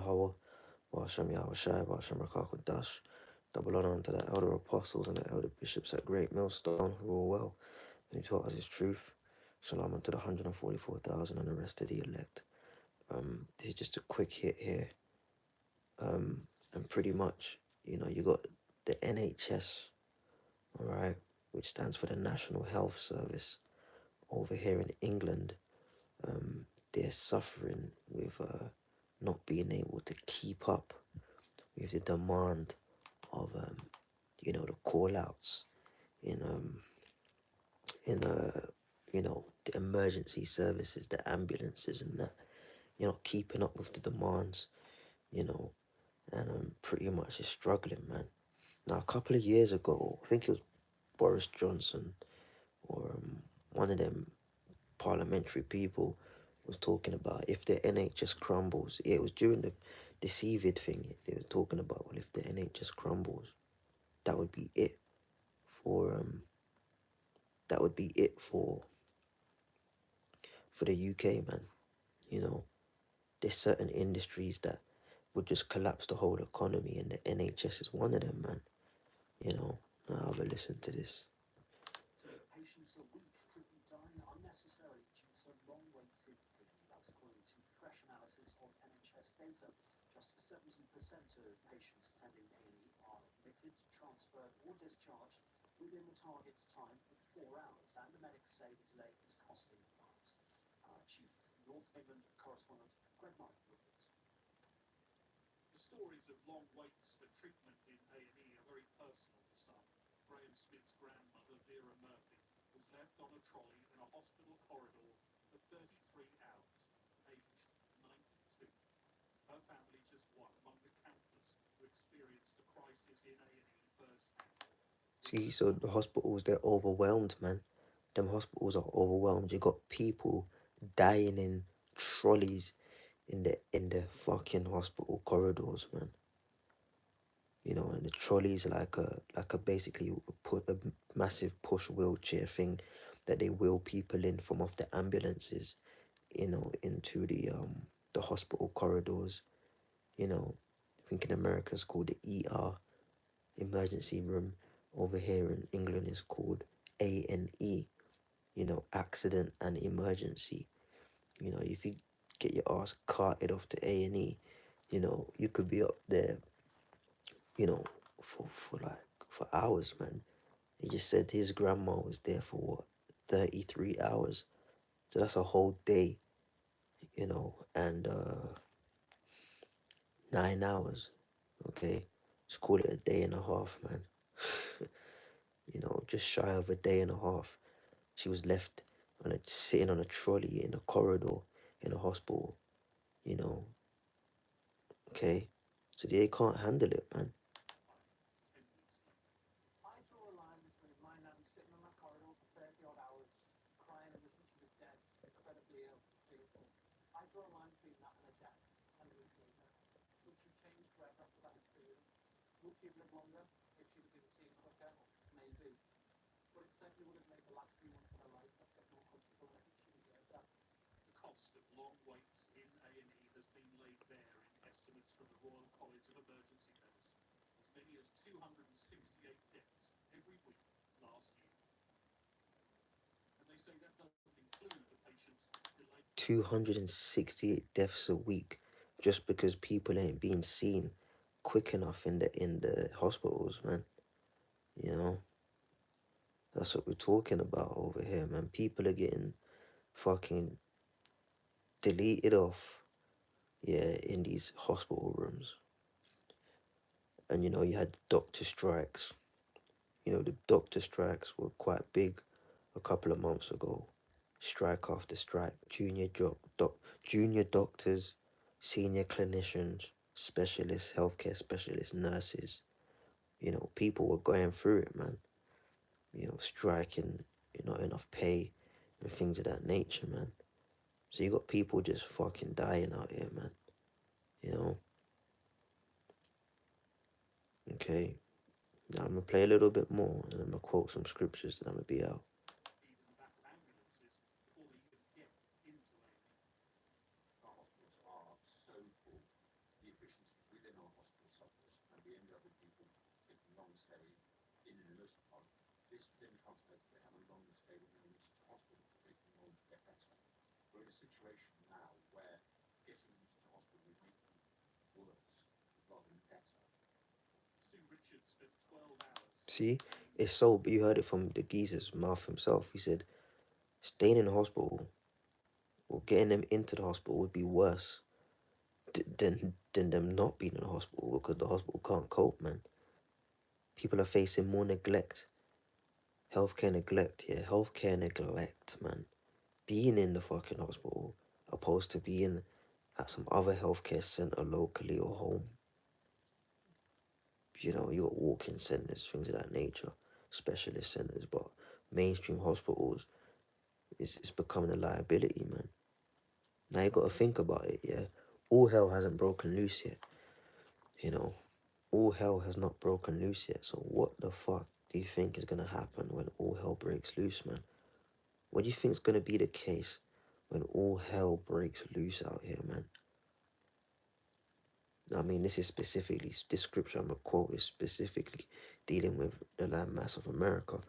Yahweh, Bahashem Yahweh Shai, Bahashem Rakak Dash. Double honor unto the elder apostles and the elder bishops at Great Millstone who rule well, and taught us his truth. Shalom unto the 144,000 and the rest of the elect. This is just a quick hit here. And pretty much, you got the NHS, all right, which stands for the National Health Service over here in England. They're suffering with not being able to keep up with the demand of the call outs in the emergency services, the ambulances and that, keeping up with the demands, and pretty much is struggling, man. Now, a couple of years ago, I think it was Boris Johnson or one of them parliamentary people was talking about if the NHS crumbles. Yeah, it was during the CVID thing. They were talking about, well, if the NHS crumbles, that would be it for the UK, man. There's certain industries that would just collapse the whole economy, and the NHS is one of them, man. Now have a listen to this. Patients a week could be dying unnecessarily due to long waits in A&E. That's according to fresh analysis of NHS data. Just 70% of patients attending A&E are admitted, transferred or discharged within the target time of 4 hours. And the medics say the delay is costing lives. Chief North England correspondent Greg Knight reports. The stories of long waits for treatment in A&E are very personal to some. Graham Smith's grandmother, Vera Murphy, was left on a trolley in a hospital corridor for 33 hours, aged 92. Her family just one among the countless who experienced the crisis in A&E firsthand. See, so the hospitals, they're overwhelmed, man. Them hospitals are overwhelmed. You got people dying in trolleys in the fucking hospital corridors, man. And the trolleys like a basically put a massive push wheelchair thing that they wheel people in from off the ambulances, into the hospital corridors. I think in America it's called the ER, emergency room. Over here in England is called A&E, accident and emergency. If you get your ass carted off to A&E, you could be up there, for hours, man. He just said his grandma was there for what, 33 hours. So that's a whole day, and 9 hours. Okay. Just call it a day and a half, man. Just shy of a day and a half. She was left sitting on a trolley in a corridor in a hospital, you know. Okay. So they can't handle it, man. I draw a line between my nan sitting on that corridor for 30 odd hours, crying as if she was dead, incredibly ill, fearful. I draw a line between that and a death 10 weeks later. Would she change forever after that experience? Would she have lived longer if she'd have been seen quicker? Maybe. But it certainly would have made the last few months of her life a bit more comfortable, and I think she deserved that. The cost of long waits in A&E has been laid bare in estimates from the Royal College of Emergency Medicine. As many as 268 deaths every week last year. And they say that doesn't include the patients delayed. 268 deaths a week just because people ain't being seen quick enough in the hospitals, man. That's what we're talking about over here, man. People are getting fucking deleted off, yeah, in these hospital rooms. And you had doctor strikes. The doctor strikes were quite big a couple of months ago. Strike after strike. Junior doctors, senior clinicians, specialists, healthcare specialists, nurses. People were going through it, man. Striking, not enough pay and things of that nature, man. So you got people just fucking dying out here, man. Okay. Now I'm gonna play a little bit more and I'm gonna quote some scriptures and I'm gonna be out. In the back of ambulances before they even get into A&E. Our hospitals are so full. The with people with long stay in an illness. This then translates, they have a longer stay when they're in the hospital, but they can go on to get better. We're in a situation now where getting them to the hospital will make them worse rather than better. Sue Richards spent 12 hours. See, it's so. You heard it from the geezer's mouth himself. He said, staying in the hospital or getting them into the hospital would be worse than them not being in the hospital because the hospital can't cope, man. People are facing more neglect, healthcare neglect, yeah, healthcare neglect, man. Being in the fucking hospital opposed to being at some other healthcare center locally or home. You know, you got walk-in centers, things of that nature, specialist centers, but mainstream hospitals is becoming a liability, man. Now you got to think about it, yeah. All hell hasn't broken loose yet, you know. All hell has not broken loose yet. So what the fuck do you think is gonna happen when all hell breaks loose, man? What do you think is gonna be the case when all hell breaks loose out here, man? I mean, this is specifically, this scripture I'm gonna quote is specifically dealing with the landmass of America,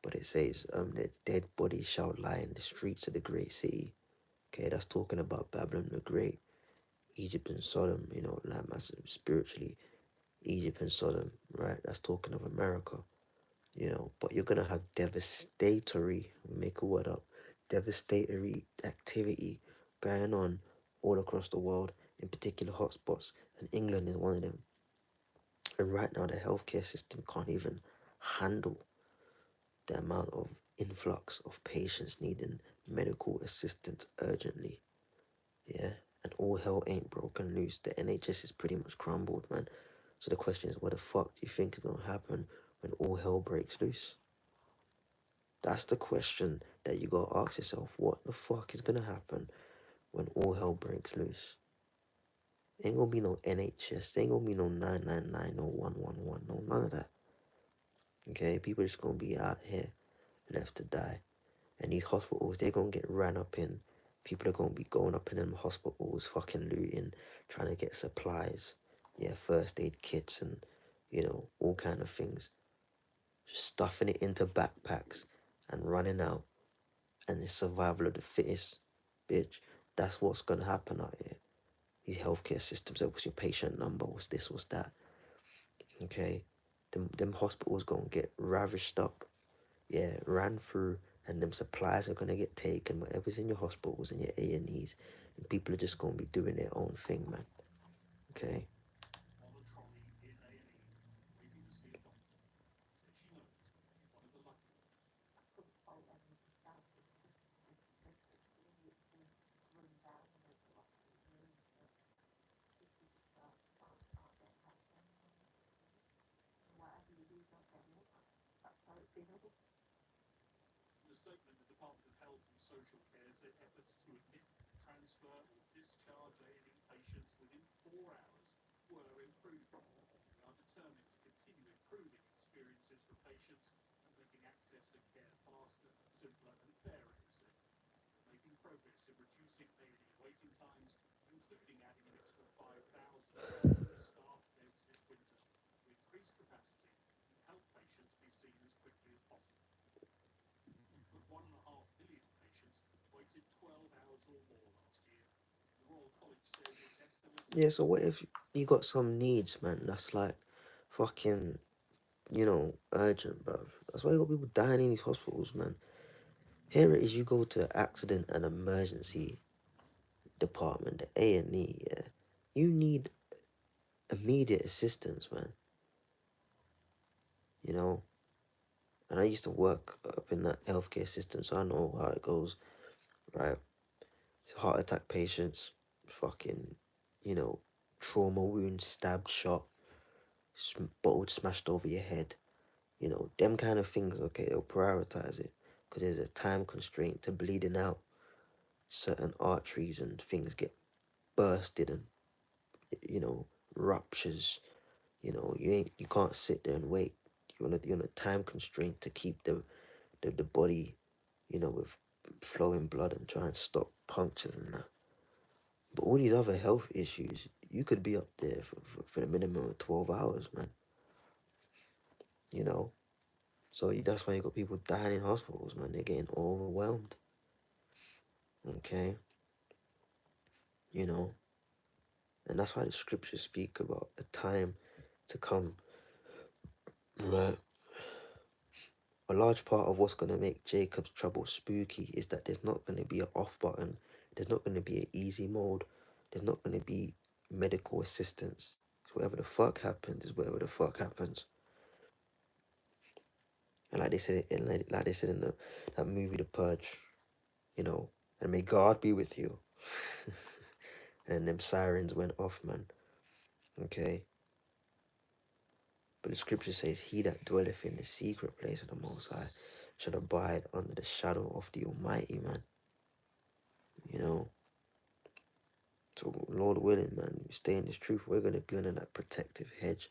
but it says, "That dead bodies shall lie in the streets of the great city." Okay, that's talking about Babylon the Great, Egypt and Sodom. You know, landmass spiritually, Egypt and Sodom, right? That's talking of America. You know, but you're gonna have devastatory, make a word up, devastatory activity going on all across the world, in particular hotspots, and England is one of them. And right now, the healthcare system can't even handle the amount of influx of patients needing medical assistance urgently. Yeah, and all hell ain't broken loose. The NHS is pretty much crumbled, man. So the question is, what the fuck do you think is gonna happen when all hell breaks loose? That's the question that you gotta ask yourself. What the fuck is gonna happen when all hell breaks loose? Ain't gonna be no NHS. Ain't gonna be no 999, no 111, no none of that. Okay, people just gonna be out here left to die. And these hospitals, they're gonna get ran up in. People are gonna be going up in them hospitals, fucking looting, trying to get supplies, yeah, first aid kits and all kind of things. Stuffing it into backpacks and running out. And it's survival of the fittest, bitch. That's what's gonna happen out here. These healthcare systems, what's your patient number, what's this, what's that. Okay? Them hospitals gonna get ravished up, yeah, ran through, and them supplies are gonna get taken, whatever's in your hospitals and your A&Es, and people are just gonna be doing their own thing, man. Okay? On a trolley in A&E, waiting to see a doctor, said she knows one of the lucky ones. I couldn't fault any of the staff. It's just it's the way it's been run down over the last few years that if you just can't get help anymore, and whatever you do, don't get looked. That's how it's been always. In a statement, the Department of Health and Social Care said efforts to admit, transfer or discharge A&E patients within 4 hours were improving. We are determined to continue improving experiences for patients and making access to care faster, simpler and fairer, it said. We're making progress in reducing A&E waiting times, including adding an extra 5,000 permanent staff beds this winter to increase capacity and help patients be seen as quickly as possible. But 1.5 million patients waited 12 hours or more last year. The Royal College says its estimates. Yeah, so what if you got some needs, man, that's like fucking, urgent, bruv. That's why you got people dying in these hospitals, man. Here it is, you go to the accident and emergency department, the A&E, yeah. You need immediate assistance, man. You know, and I used to work up in that healthcare system, so I know how it goes, right? So heart attack patients, fucking, you know, trauma wound, stabbed, shot, bottle smashed over your head. Them kind of things, okay, they'll prioritize it because there's a time constraint to bleeding out. Certain arteries and things get bursted and, you know, ruptures. You can't sit there and wait. You're on a time constraint to keep the body, with flowing blood and try and stop punctures and that. But all these other health issues, you could be up there for the minimum of 12 hours, man. you know. So that's why you got people dying in hospitals, man. They're getting overwhelmed. Okay, you know, and that's why the scriptures speak about a time to come, right? A large part of what's gonna make Jacob's trouble spooky is that there's not gonna be an off button. There's not gonna be an easy mode. There's not gonna be medical assistance. Whatever the fuck happens is whatever the fuck happens. And like they said in that movie, The Purge, you know, and may God be with you. And them sirens went off, man. Okay. But the scripture says, he that dwelleth in the secret place of the Most High shall abide under the shadow of the Almighty, man. You know. So Lord willing, man, we stay in this truth. We're gonna be under that protective hedge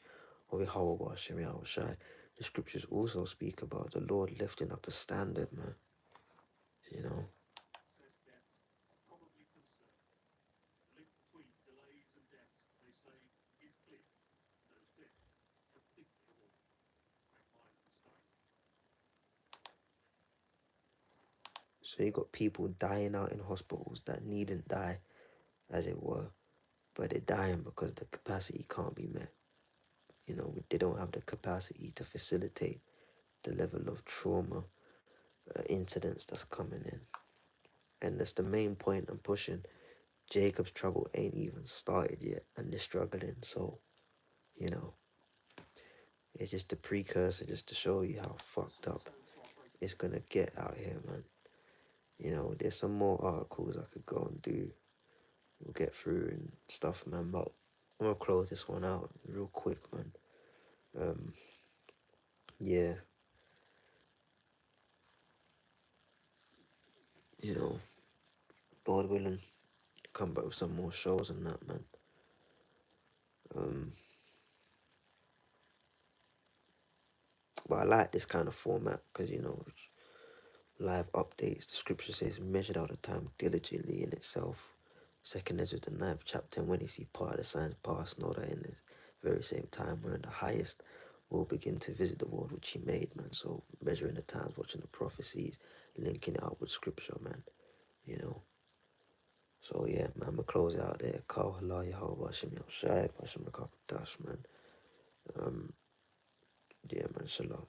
of Yahweh Hashem Yahushai. The scriptures also speak about the Lord lifting up a standard, man. You know. Access depths are probably concerned. The link between delays and deaths, they say, is clear. Those deaths completely avoidable. Greg Stone. So you got people dying out in hospitals that needn't die, as it were, but they're dying because the capacity can't be met. You know, they don't have the capacity to facilitate the level of trauma incidents that's coming in. And that's the main point I'm pushing. Jacob's trouble ain't even started yet, and they're struggling. So, you know, it's just a precursor just to show you how fucked up it's gonna get out here, man. You know, there's some more articles I could go and do. We'll get through and stuff, man. But I'm gonna close this one out real quick, man. Yeah, you know, Lord willing, come back with some more shows and that, man. Um, but I like this kind of format because, you know, live updates. The scripture says, measured out the time diligently in itself. Second Ezra the ninth chapter, and when you see part of the signs pass, know that in the very same time when the highest will begin to visit the world which he made, man. So measuring the times, watching the prophecies, linking it up with scripture, man. You know. So yeah, man, I'm gonna close it out there. Kal halal Yahweh Hashem Yahshai, Hashem Rakakadash, man. Yeah, man, shalom.